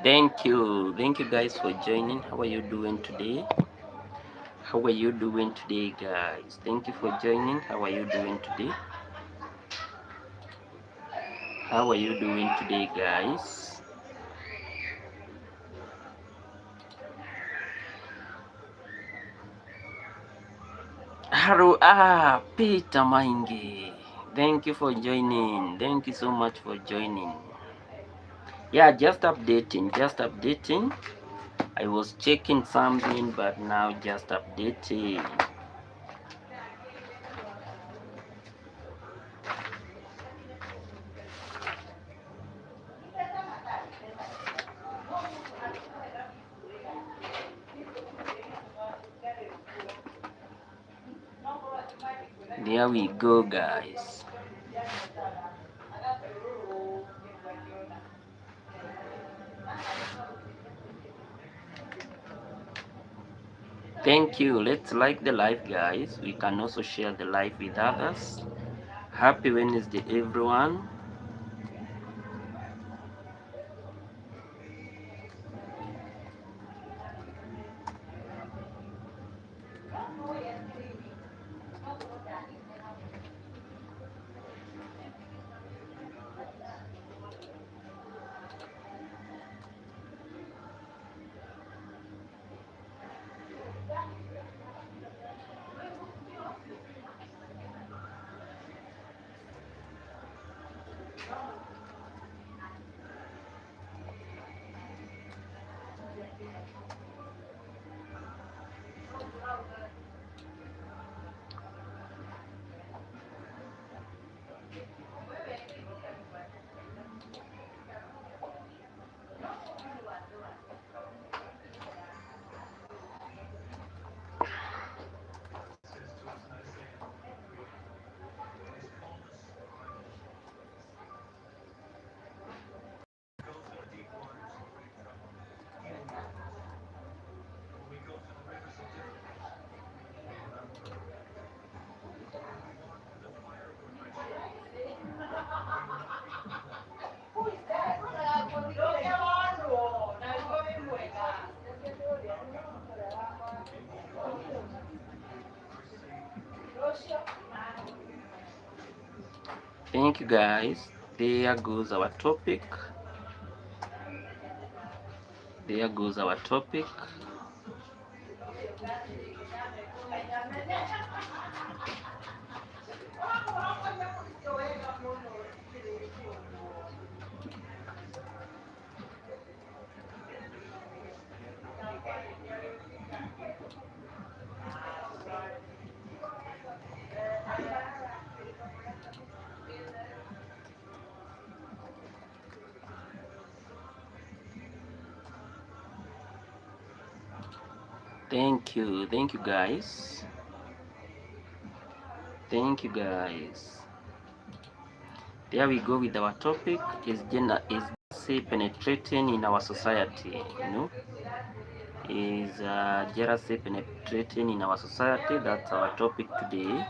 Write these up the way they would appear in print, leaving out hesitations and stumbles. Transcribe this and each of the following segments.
Thank you guys for joining. How are you doing today? How are you doing today, guys? Thank you for joining. How are you doing today? How are you doing today, guys? Hello, Peter Mainge. Thank you for joining. Thank you so much for joining. Yeah, just updating, just updating. I was checking something, but now just updating. There we go, guys. Thank you. Let's like the live, guys. We can also share the live with others. Happy Wednesday, everyone. Thank you, guys. There goes our topic. There goes our topic. Thank you. Thank you, guys. Thank you, guys. There we go with our topic. Is jealousy penetrating in our society? Is jealousy penetrating in our society? That's our topic today.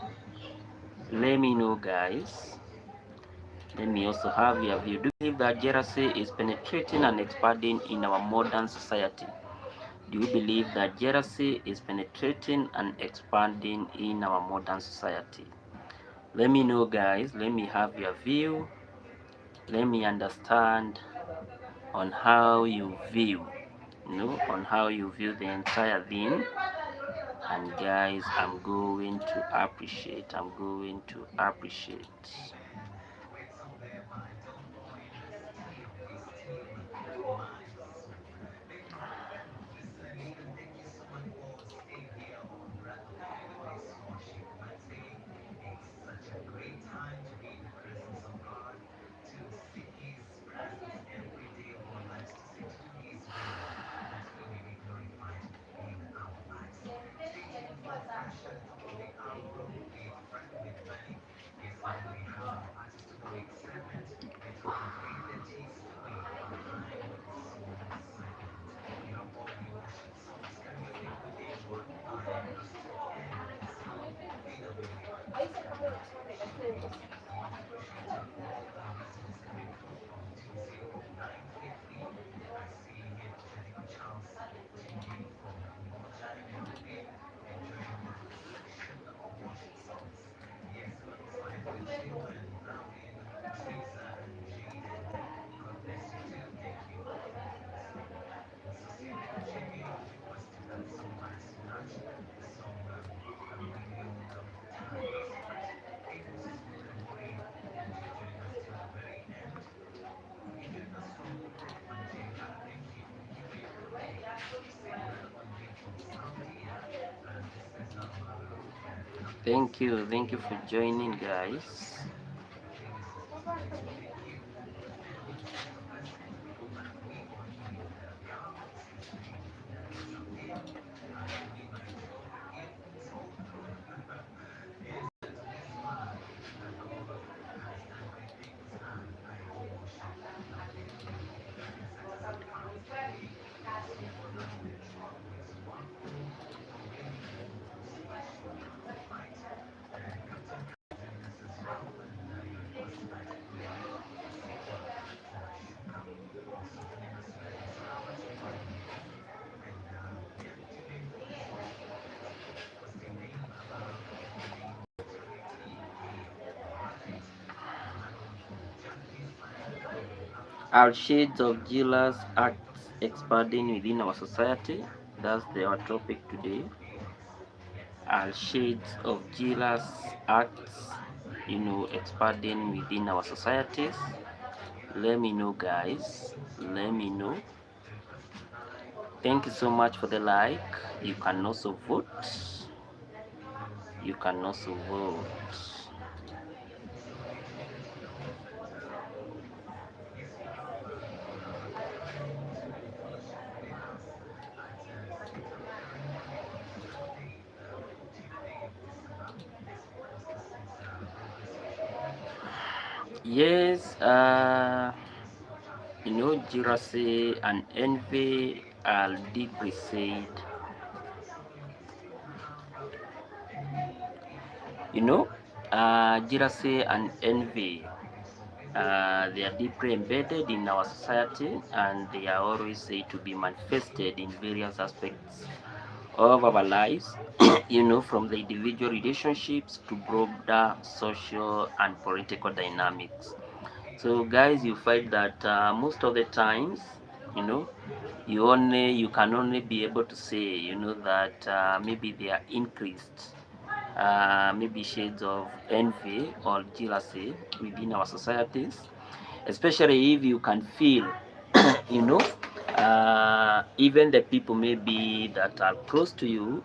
Let me know, guys. Let me also have your view. Do you believe that jealousy is penetrating and expanding in our modern society? Do you believe that jealousy is penetrating and expanding in our modern society? Let me know, guys. Let me have your view. Let me understand on how you view, on how you view the entire thing. And guys, I'm going to appreciate. I'm going to appreciate. Thank you for joining, guys. Are shades of jealous acts expanding within our society? That's our topic today. Are shades of jealous acts, expanding within our societies? Let me know, guys. Let me know. Thank you so much for the like. You can also vote. You can also vote. Yes, jealousy and envy are deeply said. You know, jealousy and envy, they are deeply embedded in our society, and they are always said to be manifested in various aspects of our lives, from the individual relationships to broader social and political dynamics. So, guys, you find that most of the times, you know, you can only be able to say, that maybe they are increased, maybe shades of envy or jealousy within our societies, especially if you can feel, you know, even the people maybe that are close to you,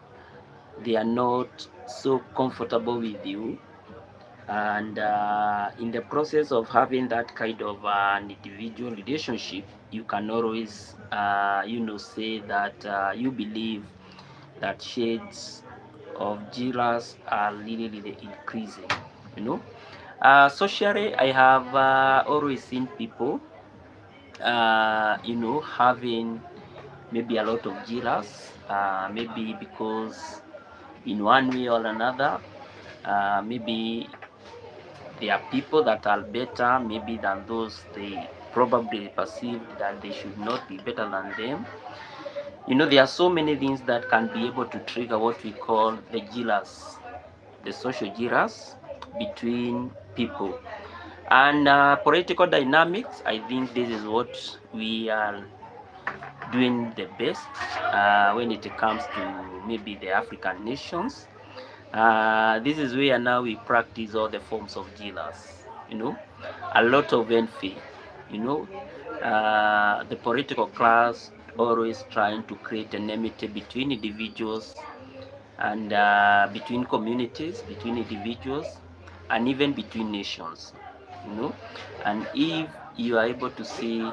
they are not so comfortable with you, and in the process of having that kind of an individual relationship, you can always say that you believe that shades of jealous are really increasing. you know Socially, I have always seen people having maybe a lot of jealous, maybe because in one way or another, maybe there are people that are better maybe than those they probably perceive that they should not be better than them. There are so many things that can be able to trigger what we call the jealous, the social jealous between people. And political dynamics, I think this is what we are doing the best when it comes to maybe the African nations. This is where now we practice all the forms of jealous, a lot of envy, you know, the political class always trying to create enmity between individuals and between communities, between individuals, and even between nations, you know. And if you are able to see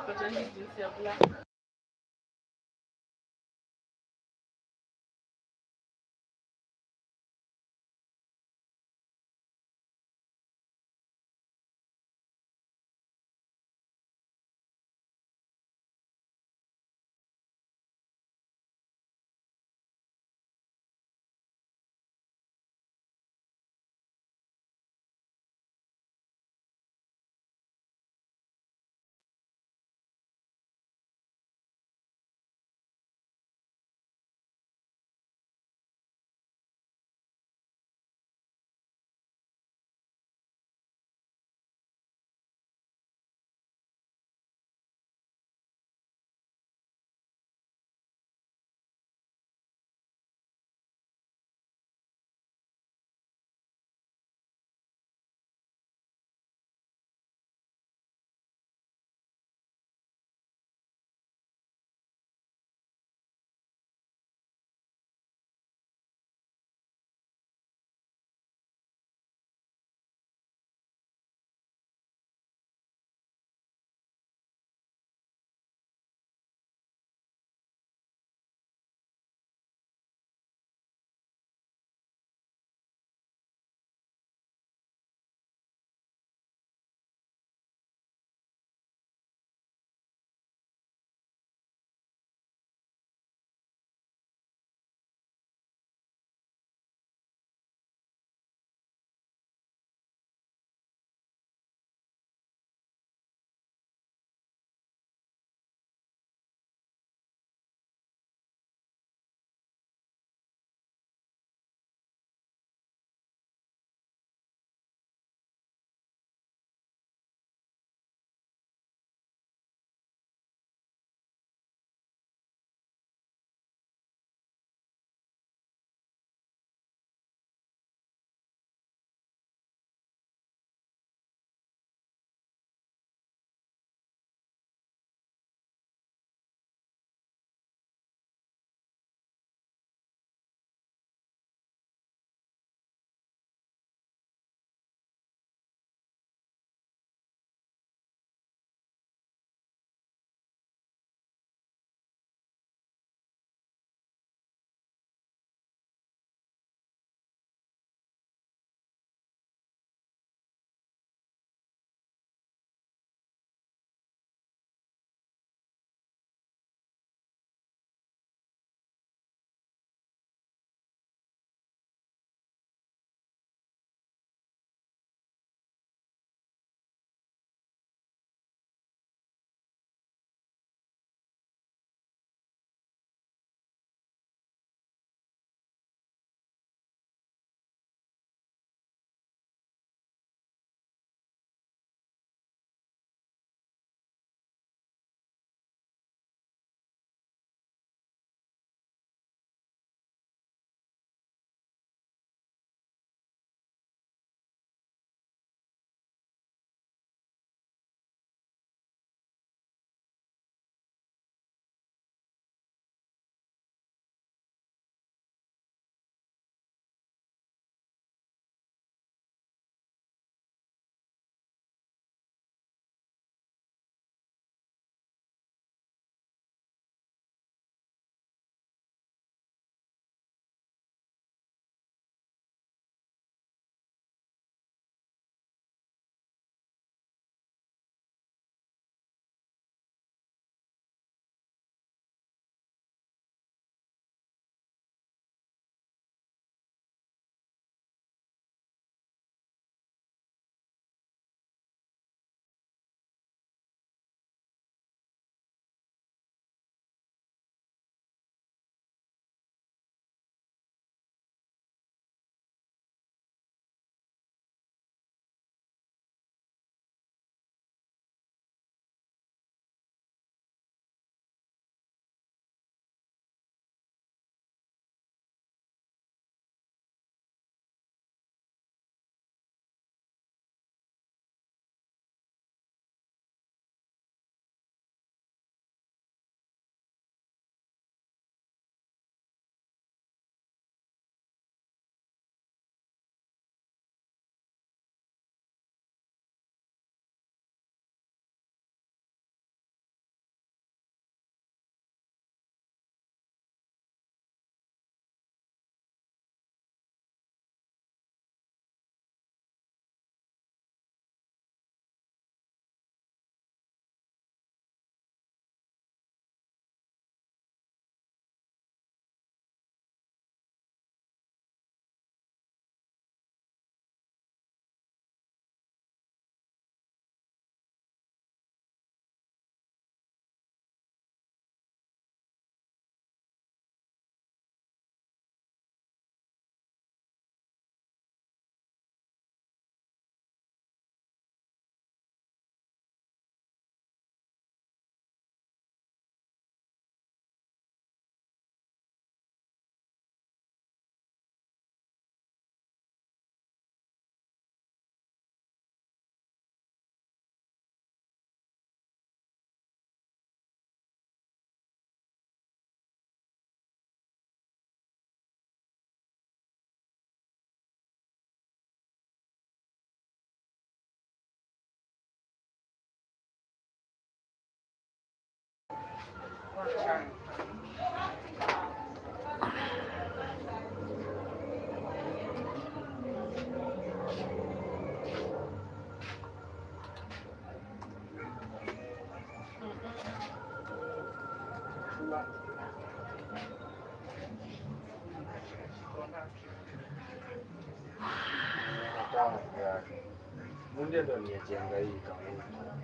Munde ndo niajenga hii kampuni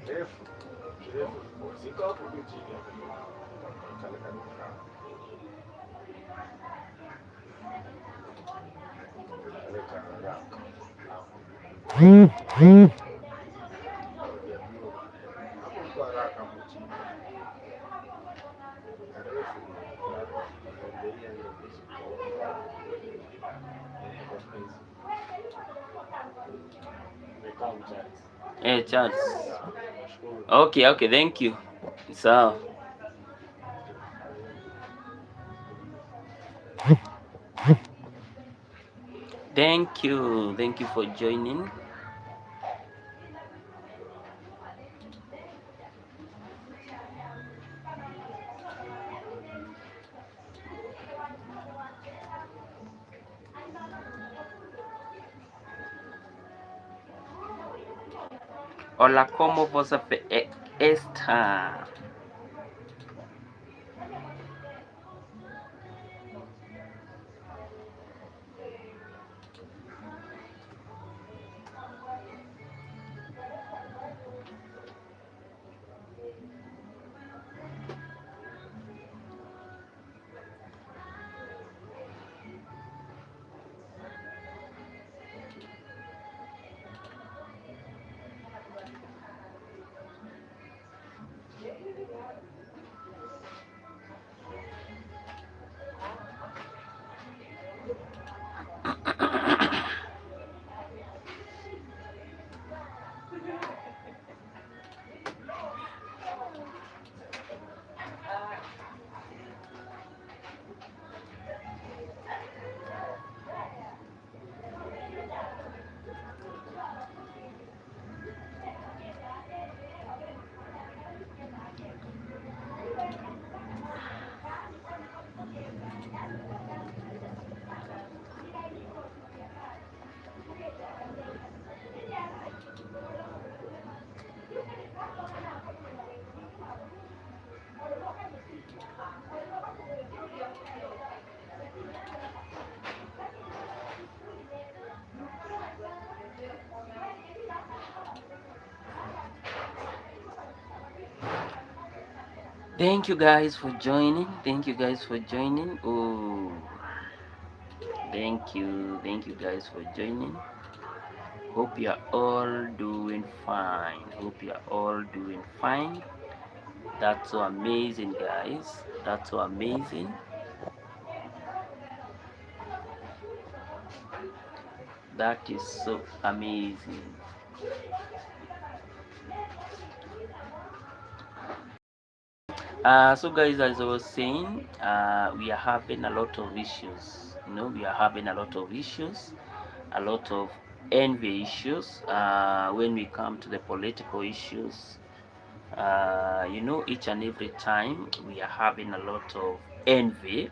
refu refu, ziko hapo tu chini Charles. Okay, okay, thank you. So thank you for joining. Hola, ¿cómo você está? Thank you guys for joining. Thank you guys for joining. Oh, thank you guys for joining. Hope you are all doing fine. Hope you are all doing fine. That's so amazing, guys. That's so amazing. That is so amazing. So guys, as I was saying, we are having a lot of issues. We are having a lot of issues, a lot of envy issues when we come to the political issues. Each and every time we are having a lot of envy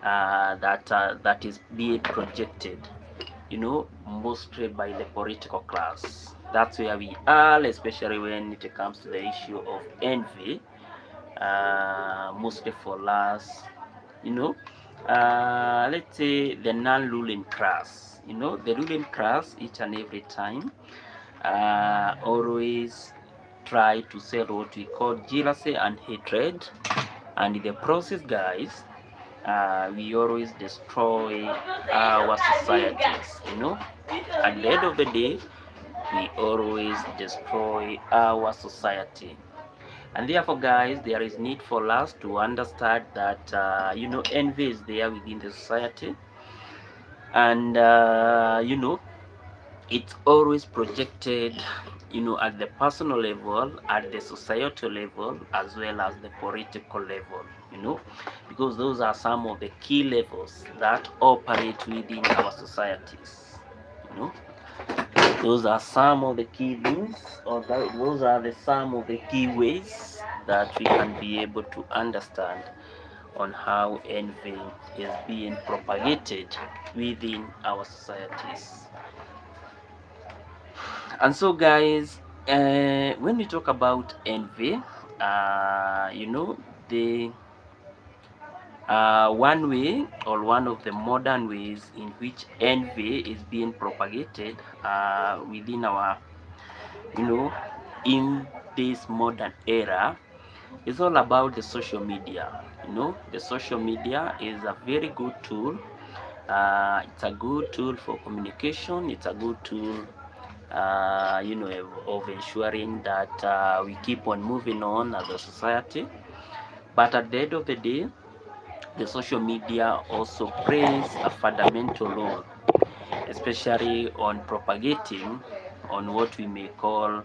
that is being projected, mostly by the political class. That's where we are, especially when it comes to the issue of envy. Mostly for us, let's say the non-ruling class, the ruling class each and every time always try to sell what we call jealousy and hatred, and in the process, guys, we always destroy our societies. At the end of the day, we always destroy our society. And therefore, guys, there is need for us to understand that envy is there within the society, and it's always projected at the personal level, at the societal level, as well as the political level, because those are some of the key levels that operate within our societies. Those are some of the key things, or those are some of the key ways that we can be able to understand on how envy is being propagated within our societies. And so, guys, when we talk about envy, the one way or one of the modern ways in which envy is being propagated within our, you know, in this modern era is all about the social media. The social media is a very good tool. It's a good tool for communication. It's a good tool, of ensuring that we keep on moving on as a society. But at the end of the day, the social media also plays a fundamental role, especially on propagating on what we may call,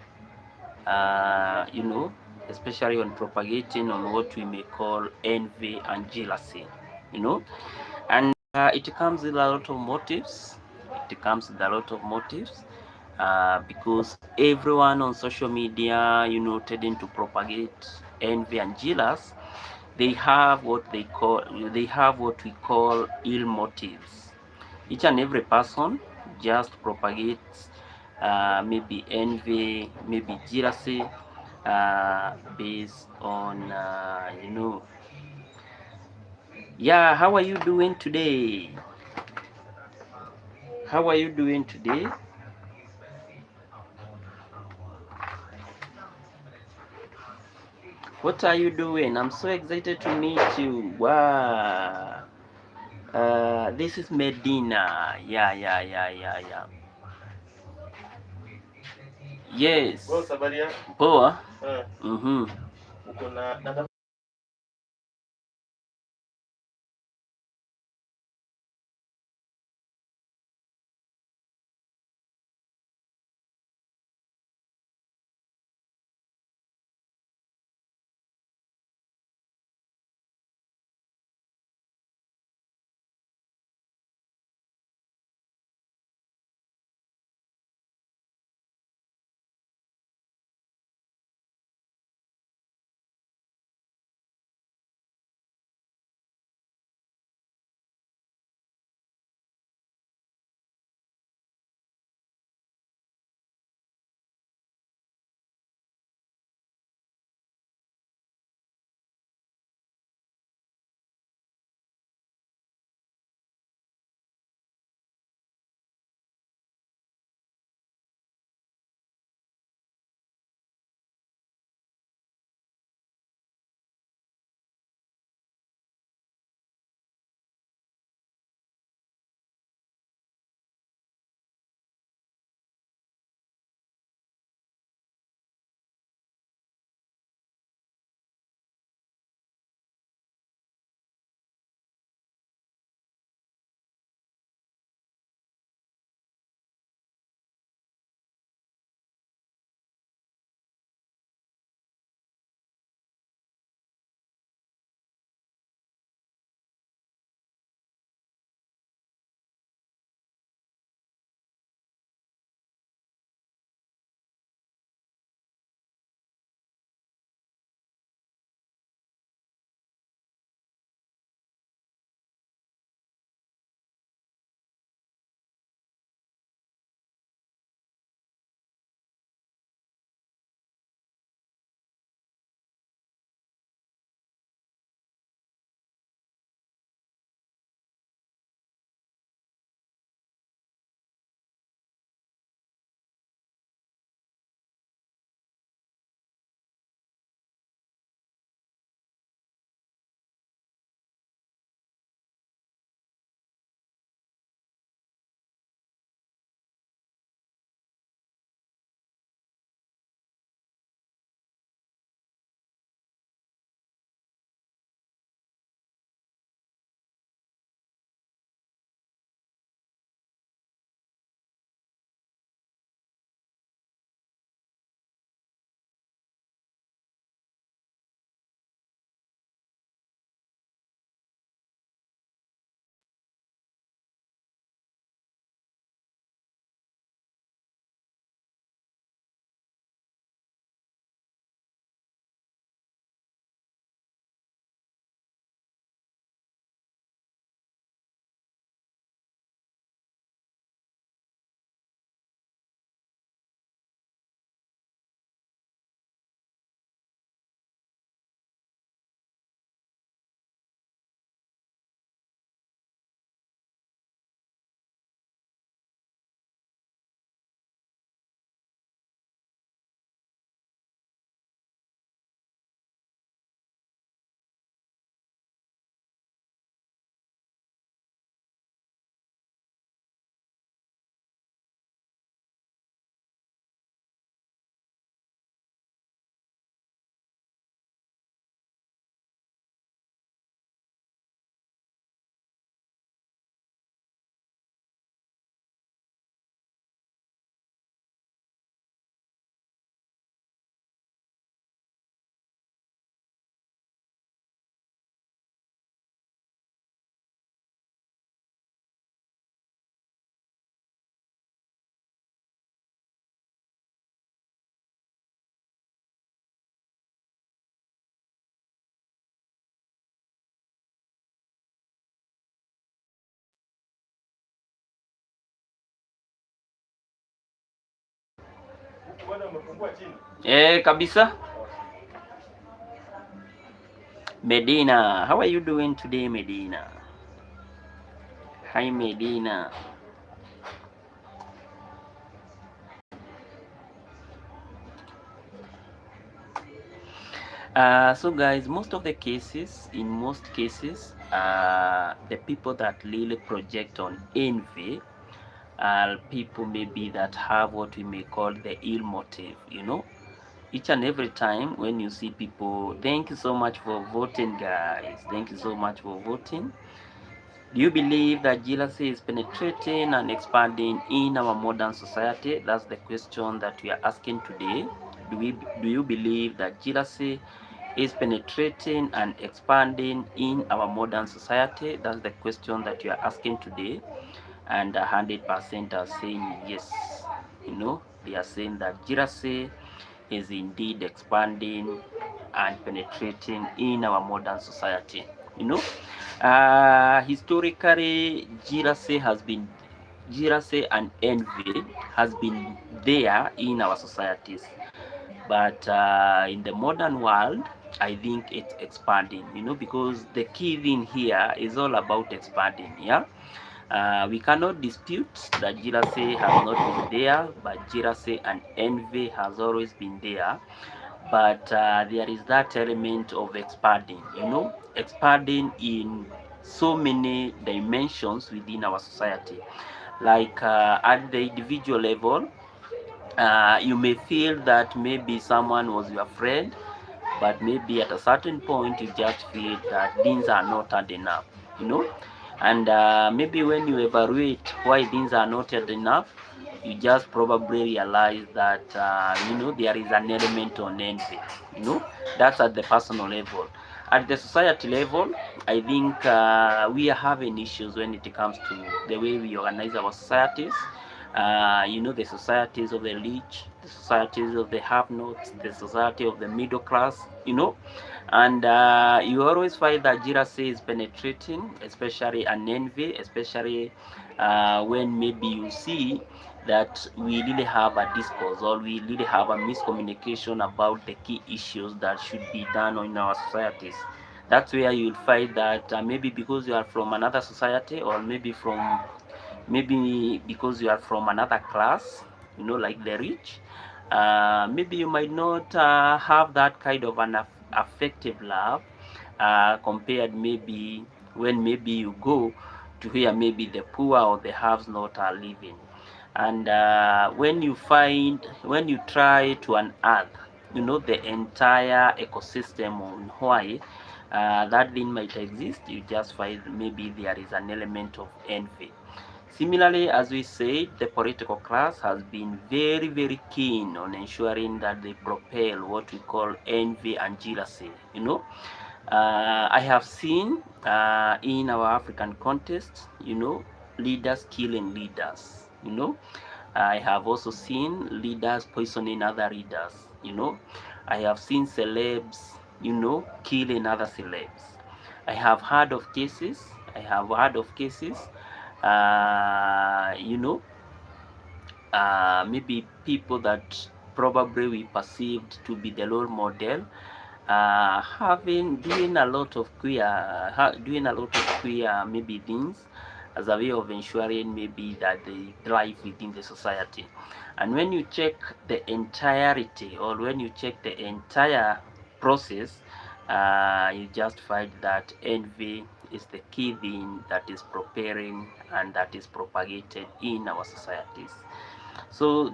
you know, especially on propagating on what we may call envy and jealousy, and it comes with a lot of motives. It comes with a lot of motives because everyone on social media, tending to propagate envy and jealous, they have what we call ill motives. Each and every person just propagates maybe envy, maybe jealousy, based on yeah. How are you doing today? How are you doing today? What are you doing? I'm so excited to meet you. Wow. This is Medina. Yeah, yeah, yeah, yeah, yeah. Yes. Boss, habari yako? Poa. Mhm. Uko na Kabisa. Medina, how are you doing today, Medina? Hi, Medina. So guys, most cases, the people that really project on envy are people maybe that have what we may call the ill motive, each and every time when you see people. Thank you so much for voting, guys. Thank you so much for voting. Do you believe that jealousy is penetrating and expanding in our modern society? That's the question that we are asking today. Do you believe that jealousy is penetrating and expanding in our modern society? That's the question that you are asking today, and 100% are saying yes. They are saying that jealousy is indeed expanding and penetrating in our modern society. Historically, jealousy and envy has been there in our societies, but in the modern world, I think it's expanding. Because the key thing here is all about expanding. Yeah. We cannot dispute that jealousy has not been there, but jealousy and envy has always been there. But there is that element of expanding, expanding in so many dimensions within our society. Like at the individual level, you may feel that maybe someone was your friend, but maybe at a certain point you just feel that things are not hard enough, and maybe when you evaluate why things are not hard enough, you just probably realize that there is an element on envy. That's at the personal level. At the society level, I think we are having issues when it comes to the way we organize our societies. The societies of the rich, the societies of the have-nots, the society of the middle class, and you always find that jealousy is penetrating, especially an envy, especially when maybe you see that we really have a discourse, or we really have a miscommunication about the key issues that should be done in our societies. That's where you'll find that maybe because you are from another society, or maybe because you are from another class, like the rich, maybe you might not have that kind of an affective love compared maybe when maybe you go to where maybe the poor or the haves not are living. And when you try to unearth the entire ecosystem on why that thing might exist, you just find maybe there is an element of envy. Similarly, as we said, the political class has been very, very keen on ensuring that they propel what we call envy and jealousy. I have seen in our African context, leaders killing leaders. I have also seen leaders poisoning other leaders. I have seen celebs, killing other celebs. I have heard of cases. Uh, you know, maybe people that probably we perceived to be the role model, doing a lot of queer maybe things as a way of ensuring maybe that they thrive within the society. And when you check the entirety, or when you check the entire process, you just find that envy is the key thing that is propelling and that is propagated in our societies. So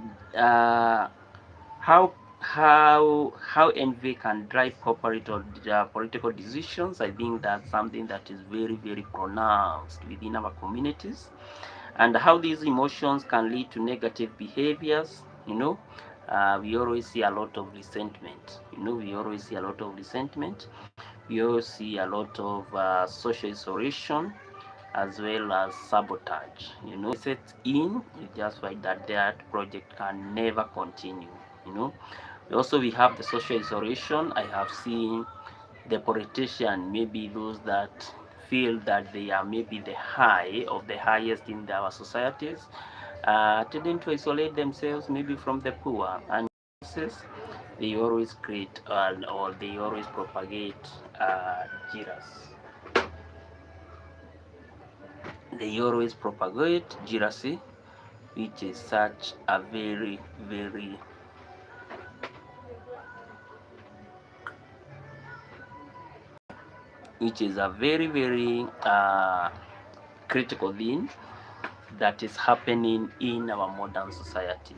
how how envy can drive corporate or political decisions, I think that's something that is very, very pronounced within our communities. And how these emotions can lead to negative behaviors, we always see a lot of resentment. We always see a lot of social isolation, as well as sabotage. Sets in, you just find that project can never continue. Also, we have the social isolation. I have seen the politician, maybe those that feel that they are maybe the high of the highest in our societies, tending to isolate themselves maybe from the poor, and places, they always create or they always propagate jealousy. They always propagate jealousy, which is such a very, very critical thing that is happening in our modern society.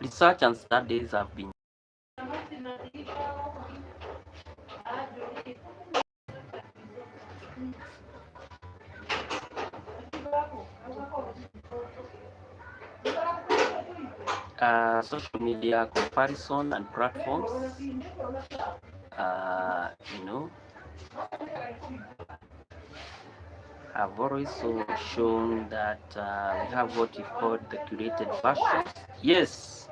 Research and studies have been social media comparison and platforms, you know, have also shown that we have what we call the curated versions. Yes.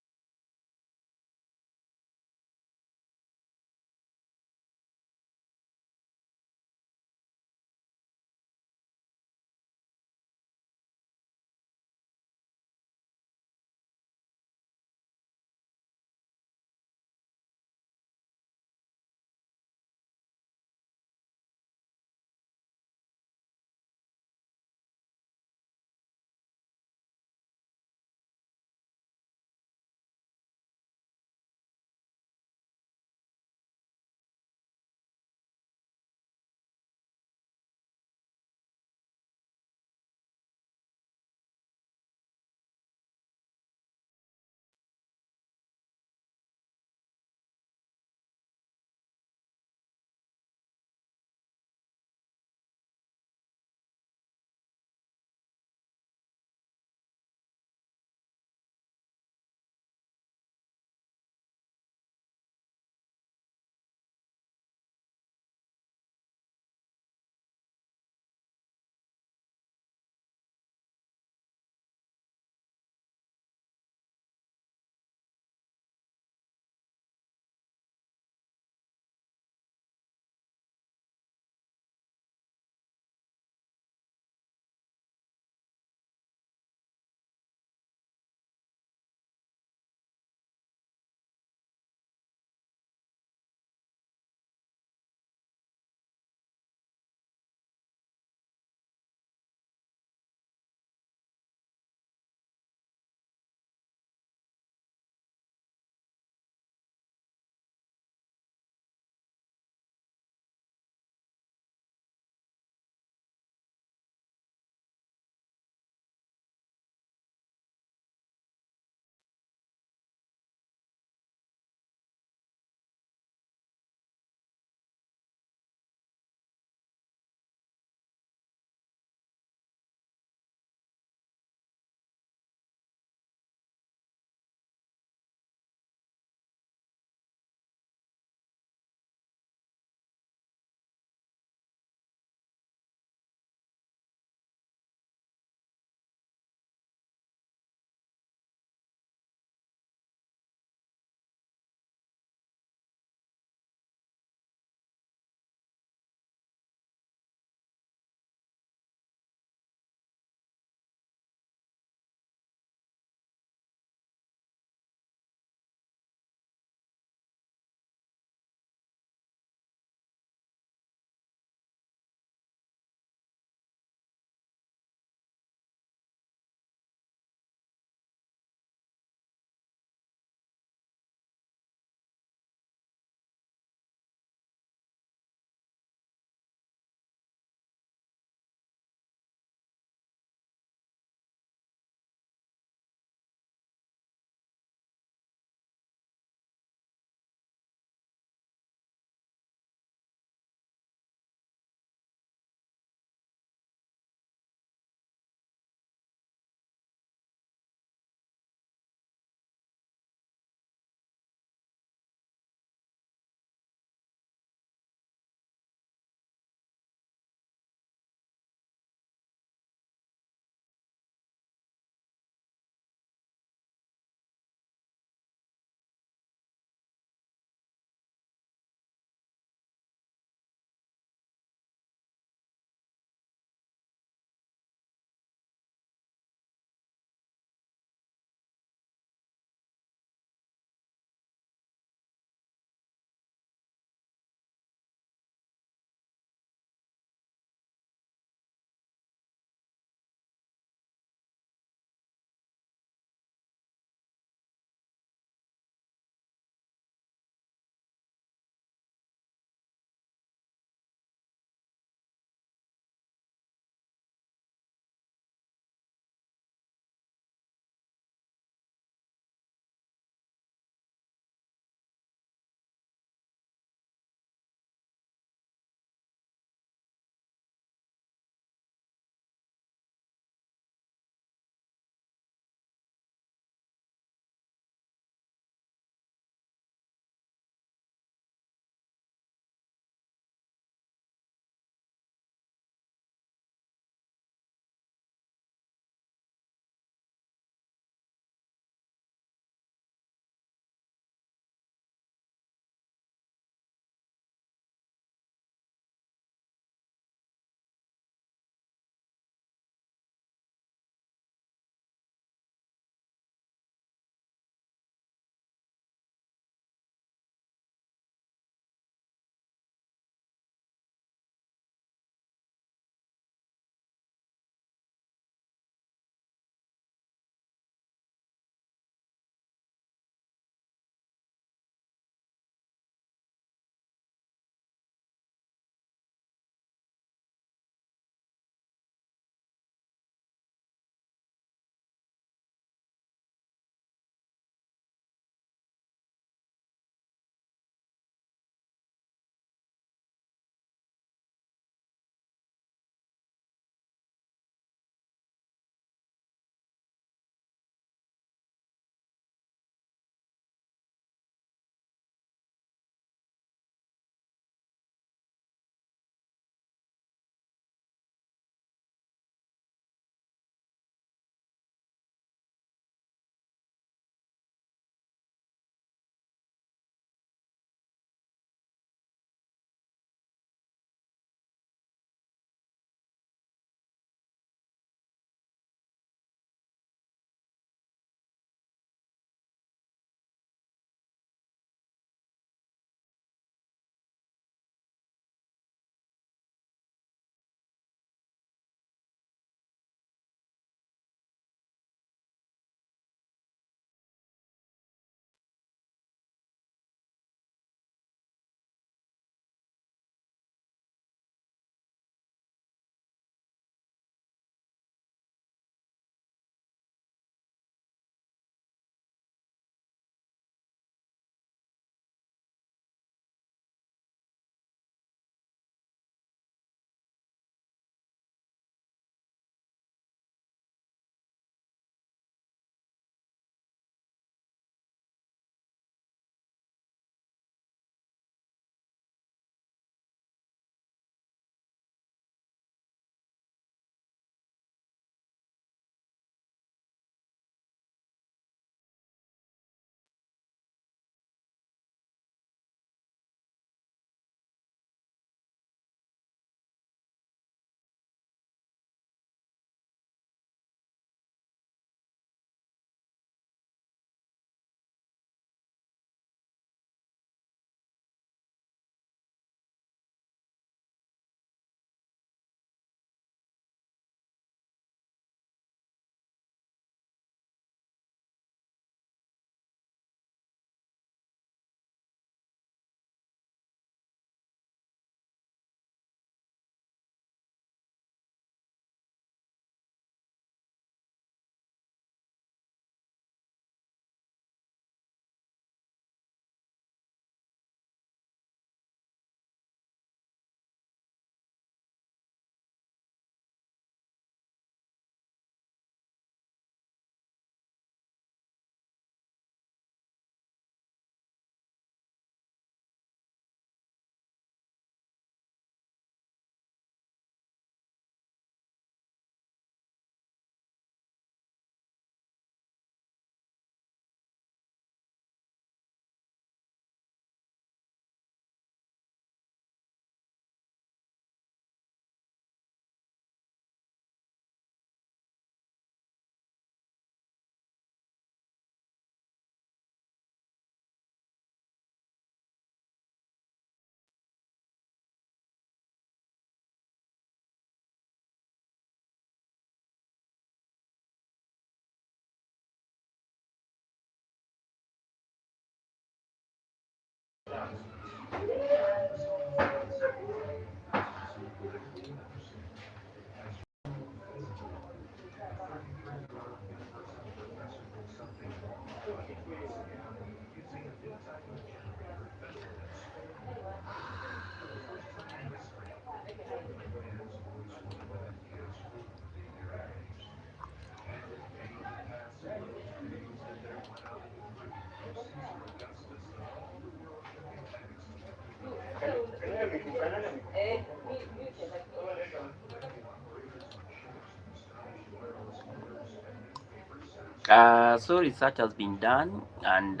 So research has been done, and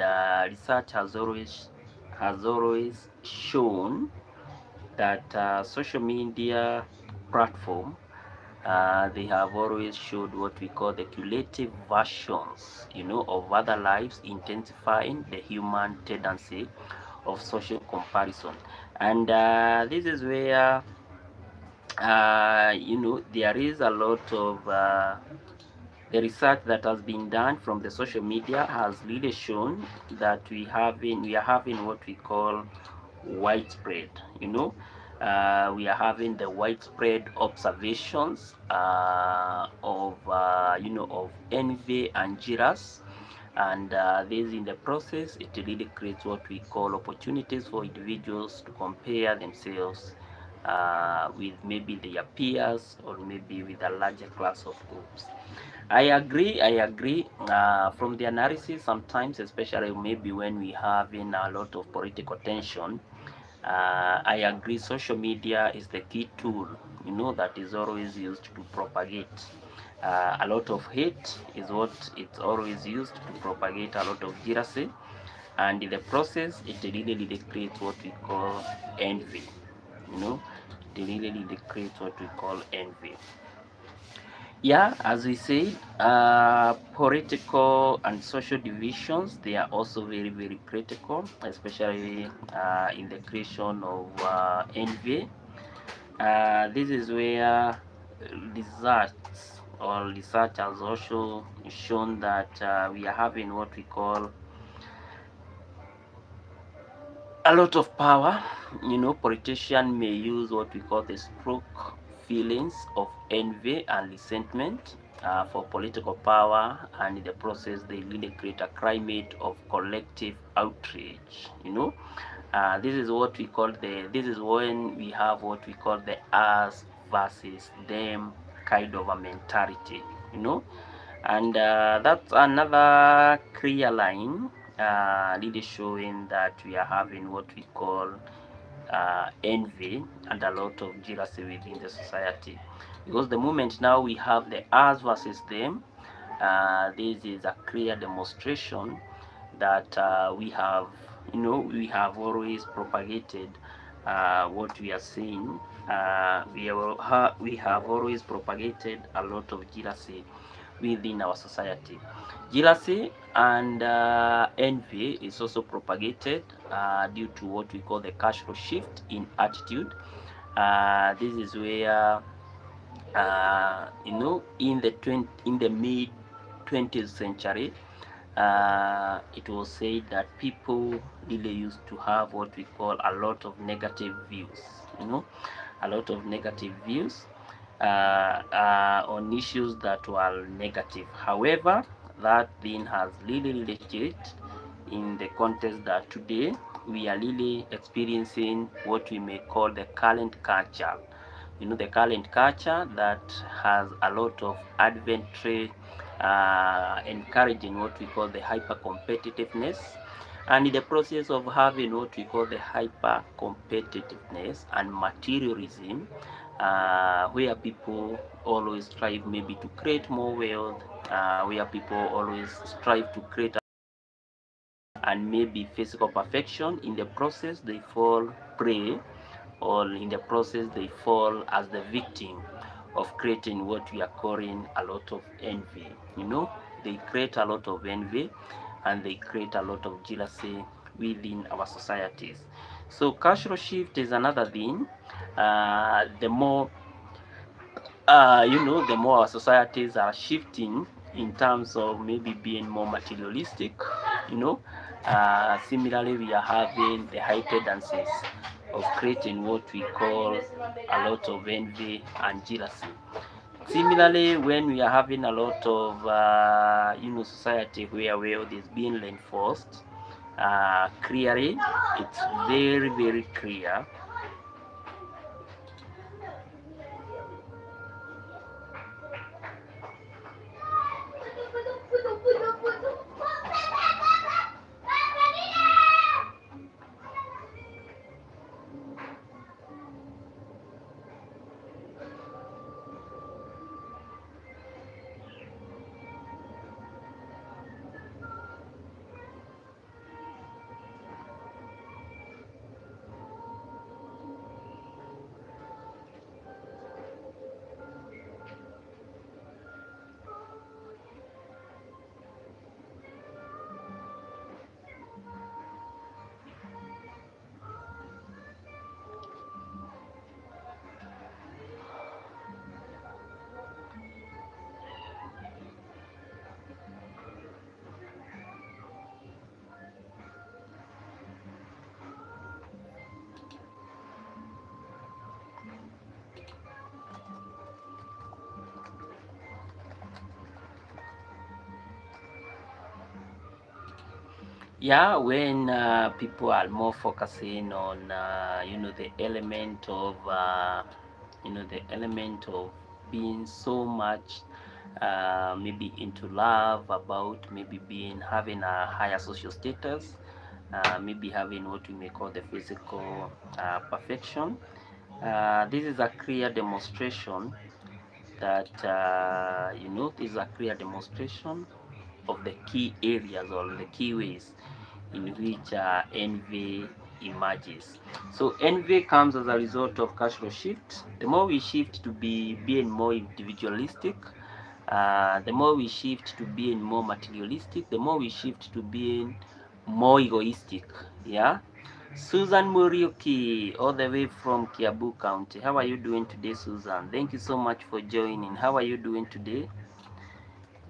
research has always shown that social media platform, they have always showed what we call the curative versions, of other lives, intensifying the human tendency of social comparison. And this is where there is a lot of the research that has been done from the social media has really shown that we are having what we call widespread, we are having the widespread observations of envy and jealous, and this in the process it really creates what we call opportunities for individuals to compare themselves with maybe their peers, or maybe with a larger class of groups. I agree. From the analysis, sometimes, especially maybe when we have in a lot of political tension, I agree. Social media is the key tool, that is always used to propagate. A lot of hate is what it's always used to propagate a lot of jealousy, and in the process, it really creates what we call envy. You know, it really creates what we call envy. Yeah, as we said, political and social divisions, they are also very critical, especially in the creation of envy. This is where research research has also shown that we are having what we call a lot of power. Politicians may use what we call the stroke feelings of envy and resentment for political power, and in the process they really create a climate of collective outrage. This is what we call this is when we have what we call the us versus them kind of a mentality. And that's another clear line, really showing that we are having what we call envy and a lot of jealousy within the society, because the moment now we have the us versus them, this is a clear demonstration that we have always propagated what we are seeing. We have always propagated a lot of jealousy within our society. Jealousy and envy is also propagated due to what we call the cultural shift in attitude. This is where in the mid 20th century, it was said that people really used to have what we call a lot of negative views, a lot of negative views on issues that were negative. However, that thing has really changed in the context that today we are really experiencing what we may call the current culture. The current culture that has a lot of adventure, encouraging what we call the hyper competitiveness, and in the process of having what we call the hyper competitiveness and materialism, where people always strive maybe to create more wealth, where people always strive to create and maybe physical perfection. In the process they fall prey, or in the process they fall as the victim of creating what we are calling a lot of envy. They create a lot of envy, and they create a lot of jealousy within our societies. So cultural shift is another thing. The more the more our societies are shifting in terms of maybe being more materialistic, Similarly, we are having the high tendencies of creating what we call a lot of envy and jealousy. Similarly, when we are having a lot of society where wealth is being reinforced, clearly, it's very, very clear yeah, when people are more focusing on the element of being so much maybe into love, about maybe being having a higher social status, maybe having what we may call the physical perfection. This is a clear demonstration that this is a clear demonstration of the key areas or the key ways in which envy emerges. So envy comes as a result of cultural shift. The more we shift to being more individualistic, the more we shift to being more materialistic, the more we shift to being more egoistic. Yeah. Susan Muriuki, all the way from Kiabu County. How are you doing today, Susan? Thank you so much for joining. How are you doing today?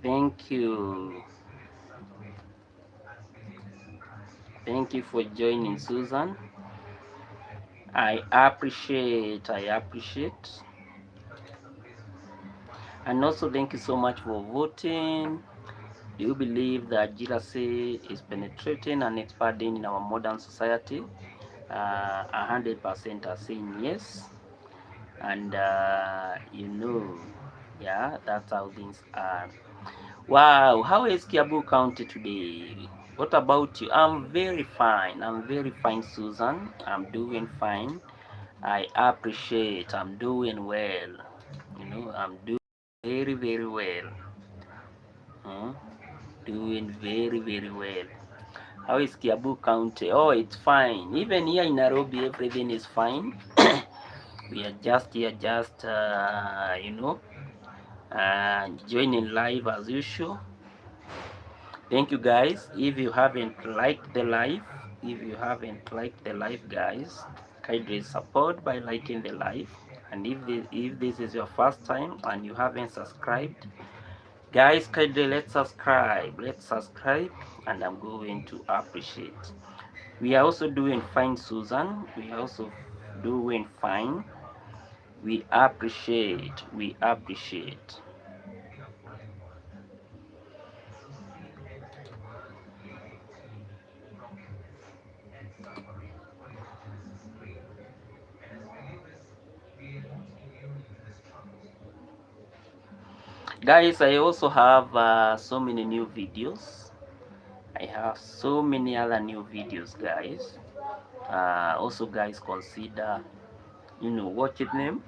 Thank you. Thank you for joining, Susan. I appreciate. And also thank you so much for voting. Do you believe that jealousy is penetrating and expanding in our modern society? 100% are saying yes. And yeah, that's how things are. Wow, how is Kiabu County today? What about you? I'm very fine. Susan. I'm doing fine. I appreciate. I'm doing well. I'm doing very, very well. Hmm? Doing very, very well. How is Kiabu County? Oh, it's fine. Even here in Nairobi, everything is fine. We are just here, joining live as usual. Thank you guys. If you haven't liked the live, guys, kindly support by liking the live. And if this is your first time and you haven't subscribed, guys, kindly let's subscribe, and I'm going to appreciate. We are also doing fine, Susan. We are also doing fine. We appreciate. Guys, I also have so many new videos. I have so many other new videos, guys. Also, guys, consider watching them.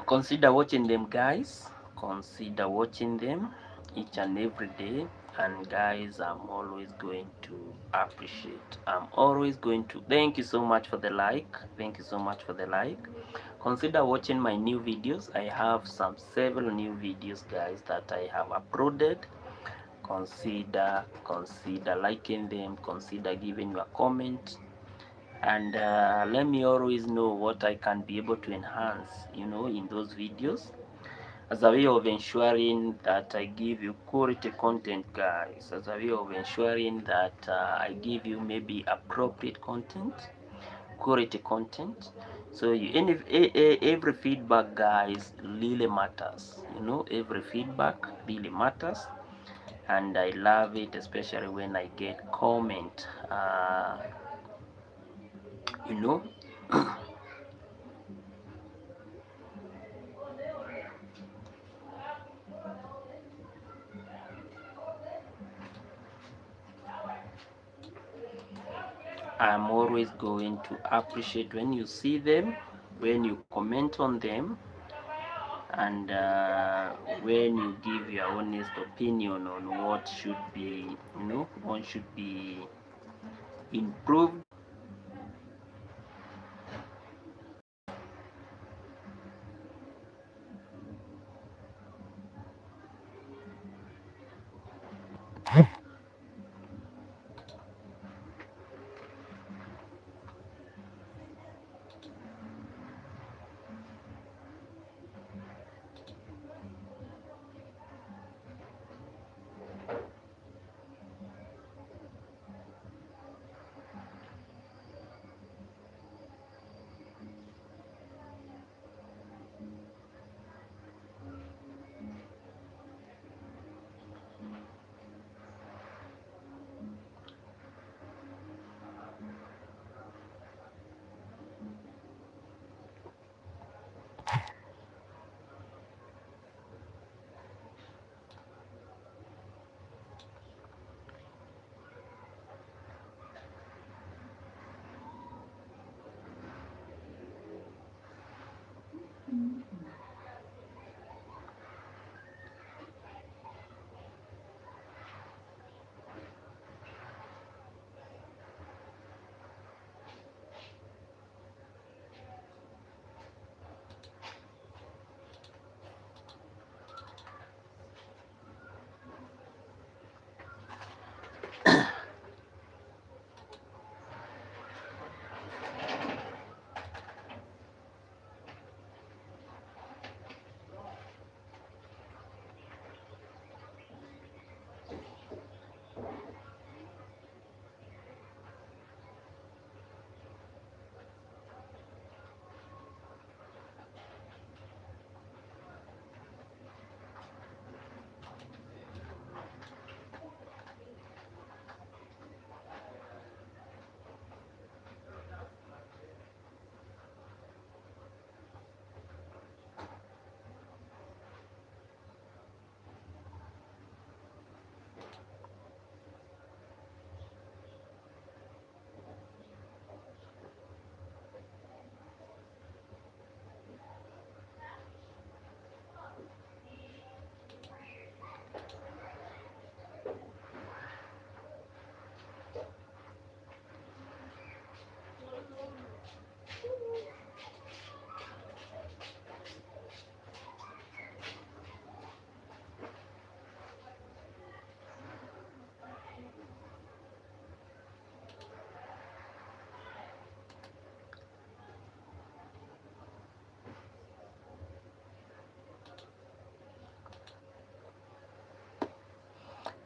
Consider watching them, guys. Consider watching them each and every day. And guys, I'm always going to appreciate. I'm always going to thank you so much for the like. Consider watching my new videos. I have several new videos, guys, that I have uploaded. Consider liking them. Consider giving your comment, and let me always know what I can be able to enhance in those videos. as a way of ensuring that I give you quality content, guys, as a way of ensuring that I give you maybe appropriate content, quality content. So every feedback, guys, really matters. Every feedback really matters, and I love it, especially when I get comment. You know. I'm always going to appreciate when you see them, when you comment on them, and when you give your honest opinion on what should be, what should be improved.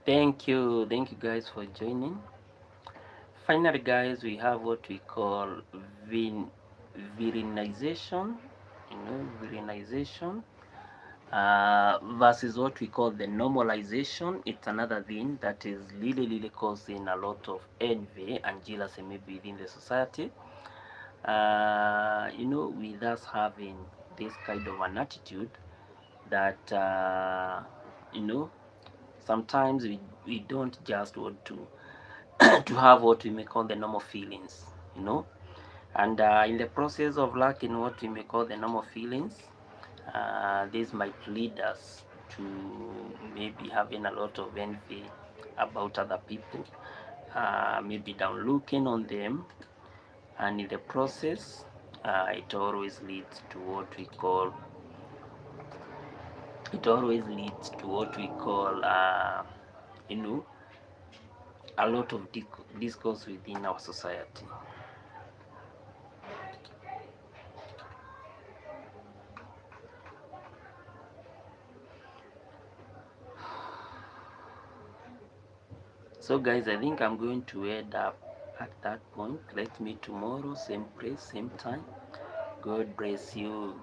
Thank you guys for joining. Finally, guys, we have what we call virinization, virinization versus what we call the normalization. It's another thing that is really causing a lot of envy and jealousy maybe within the society. With us having this kind of an attitude that sometimes we don't just want to to have what we may call the normal feelings, and in the process of lacking what we may call the normal feelings, this might lead us to maybe having a lot of envy about other people, maybe down looking on them, and in the process it always leads to what we call you know a lot of discourse within our society. So guys, I think I'm going to end up at that point. Let me tomorrow, same place, same time. God bless you.